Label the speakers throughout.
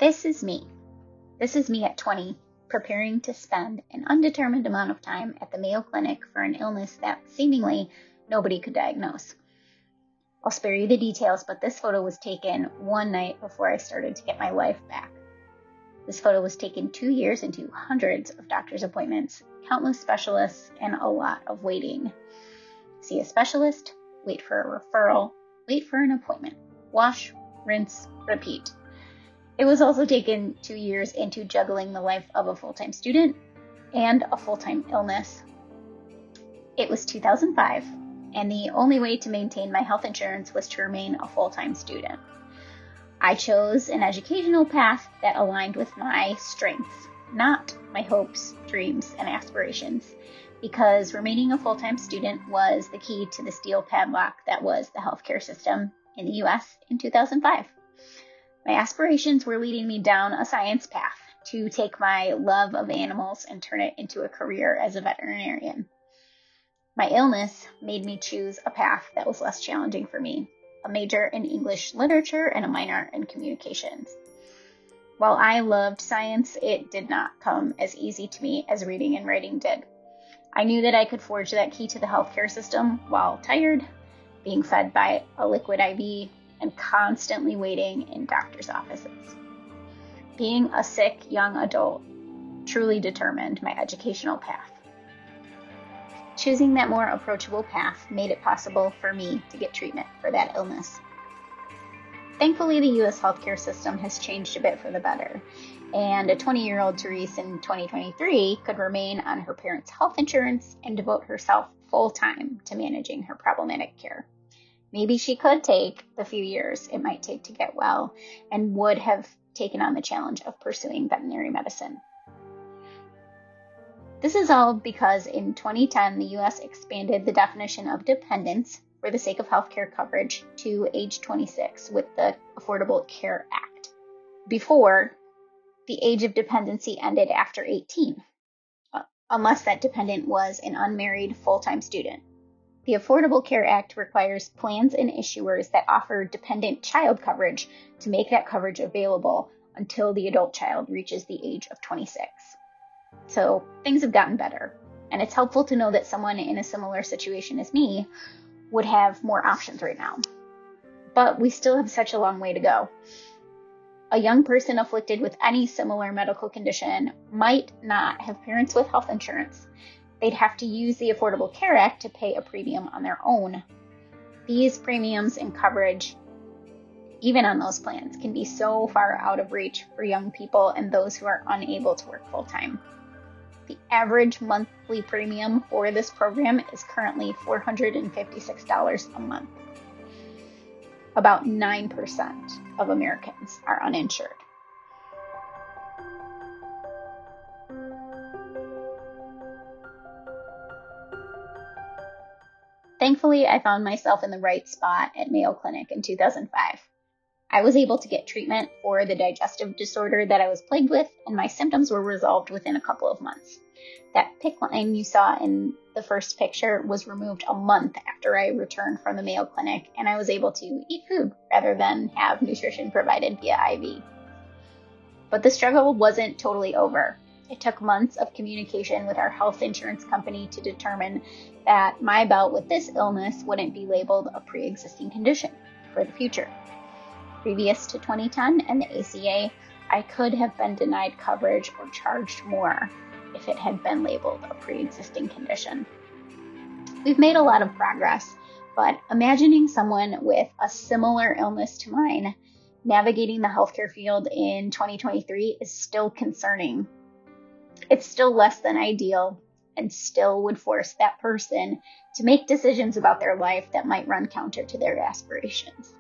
Speaker 1: This is me. This is me at 20, preparing to spend an undetermined amount of time at the Mayo Clinic for an illness that seemingly nobody could diagnose. I'll spare you the details, but this photo was taken one night before I started to get my life back. This photo was taken 2 years into hundreds of doctor's appointments, countless specialists, and a lot of waiting. See a specialist, wait for a referral, wait for an appointment, wash, rinse, repeat. It was also taken 2 years into juggling the life of a full-time student and a full-time illness. It was 2005, and the only way to maintain my health insurance was to remain a full-time student. I chose an educational path that aligned with my strengths, not my hopes, dreams, and aspirations, because remaining a full-time student was the key to the steel padlock that was the healthcare system in the U.S. in 2005. My aspirations were leading me down a science path to take my love of animals and turn it into a career as a veterinarian. My illness made me choose a path that was less challenging for me, a major in English literature and a minor in communications. While I loved science, it did not come as easy to me as reading and writing did. I knew that I could forge that key to the healthcare system while tired, being fed by a liquid IV, and constantly waiting in doctor's offices. Being a sick young adult truly determined my educational path. Choosing that more approachable path made it possible for me to get treatment for that illness. Thankfully, the U.S. healthcare system has changed a bit for the better, and a 20-year-old Theresa in 2023 could remain on her parents' health insurance and devote herself full-time to managing her problematic care. Maybe she could take the few years it might take to get well and would have taken on the challenge of pursuing veterinary medicine. This is all because in 2010, the U.S. expanded the definition of dependence for the sake of healthcare coverage to age 26 with the Affordable Care Act. Before, the age of dependency ended after 18, unless that dependent was an unmarried full-time student. The Affordable Care Act requires plans and issuers that offer dependent child coverage to make that coverage available until the adult child reaches the age of 26. So things have gotten better, and it's helpful to know that someone in a similar situation as me would have more options right now. But we still have such a long way to go. A young person afflicted with any similar medical condition might not have parents with health insurance. They'd have to use the Affordable Care Act to pay a premium on their own. These premiums and coverage, even on those plans, can be so far out of reach for young people and those who are unable to work full-time. The average monthly premium for this program is currently $456 a month. About 9% of Americans are uninsured. Thankfully, I found myself in the right spot at Mayo Clinic in 2005. I was able to get treatment for the digestive disorder that I was plagued with, and my symptoms were resolved within a couple of months. That PICC line you saw in the first picture was removed a month after I returned from the Mayo Clinic, and I was able to eat food rather than have nutrition provided via IV. But the struggle wasn't totally over. It took months of communication with our health insurance company to determine that my bout with this illness wouldn't be labeled a pre-existing condition for the future. Previous to 2010 and the ACA, I could have been denied coverage or charged more if it had been labeled a pre-existing condition. We've made a lot of progress, but imagining someone with a similar illness to mine navigating the healthcare field in 2023 is still concerning. It's still less than ideal and still would force that person to make decisions about their life that might run counter to their aspirations.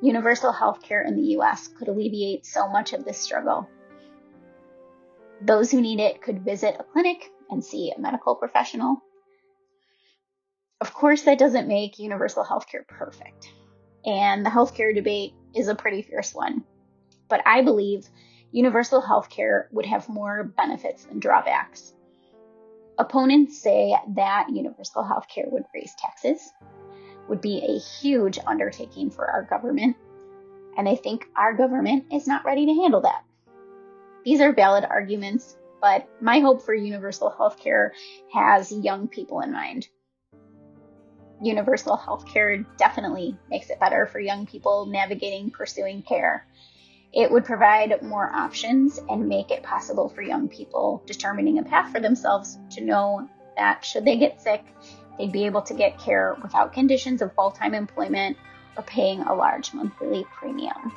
Speaker 1: Universal health care in the U.S. could alleviate so much of this struggle. Those who need it could visit a clinic and see a medical professional. Of course, that doesn't make universal health care perfect, and the healthcare debate is a pretty fierce one. But I believe universal health care would have more benefits than drawbacks. Opponents say that universal health care would raise taxes, would be a huge undertaking for our government, and they think our government is not ready to handle that. These are valid arguments, but my hope for universal healthcare has young people in mind. Universal healthcare definitely makes it better for young people navigating pursuing care. It would provide more options and make it possible for young people determining a path for themselves to know that should they get sick, they'd be able to get care without conditions of full-time employment or paying a large monthly premium.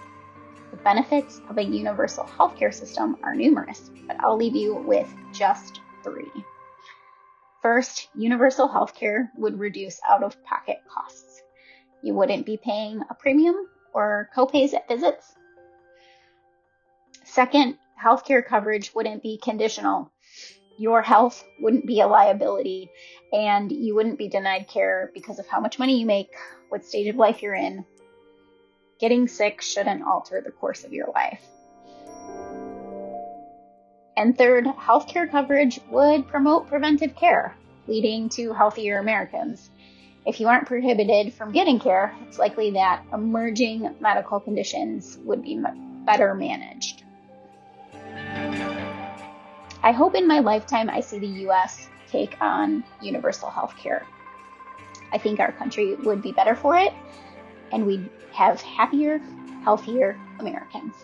Speaker 1: The benefits of a universal healthcare system are numerous, but I'll leave you with just 3. First, universal healthcare would reduce out-of-pocket costs. You wouldn't be paying a premium or copays at visits. Second, healthcare coverage wouldn't be conditional. Your health wouldn't be a liability, and you wouldn't be denied care because of how much money you make, what stage of life you're in. Getting sick shouldn't alter the course of your life. And third, healthcare coverage would promote preventive care, leading to healthier Americans. If you aren't prohibited from getting care, it's likely that emerging medical conditions would be better managed. I hope in my lifetime I see the U.S. take on universal health care. I think our country would be better for it, and we'd have happier, healthier Americans.